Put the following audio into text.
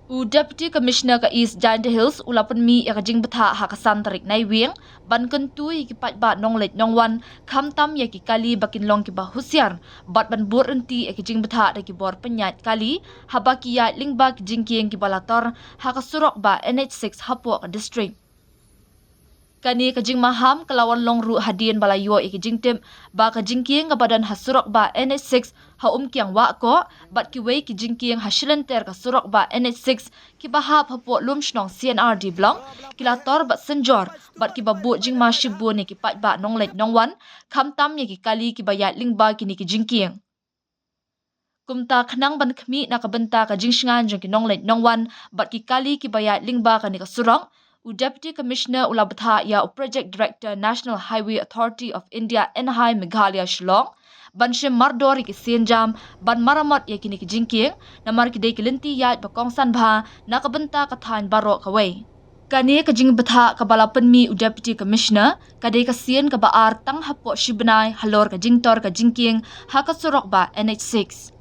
Deputy Commissioner ka East Jaintia Hills ulapan mi ya kajing Bthah hakasan tarik nai wieng ban kentui ki pat ba nong let nong wan kham tam ya ki kali bakin long ki ba husiar bat ban bur enti ya kajing Bthah da ki bor penyat kali haba ki ya lingba ki jingkieng ki balator hakasurok ba NH6 hapo ka district. Kani kajing maham kelawan long ru hadian balayo iki jingtim ba kajingkieng ka badan hasurok ba NH6 ha kiang wa ko bat ki wei ki jingkieng hasilenter ka surok ba NH6 ki bahap hapo lum shnong CNR di blong kilator bat senjor bat ki babu jing ma shibu ni ki pat ba nong let nong wan kham tam ye ki kali ki bayat lingba ki ni ki jingkieng. Kumta khnang ban khmi na ka benta ka jingshngan jong ki nong let nong wan bat ki kali ki bayat lingba ka ni ka surok. Deputy Commissioner ula Bthah ya Project Director National Highway Authority of India NHAI Meghalaya Shillong ban shim mardori ki sienjam ban maramot ya kini ki jingkieng namar ki dei kilinti ya bakong san bha na kabenta ka than baro kawai kani ka jing Bthah ka balapan mi Deputy Commissioner ka dei ka sien ka baar tang hapo shibnai halor ka jingtor ka jingkieng ha ka surok ba NH6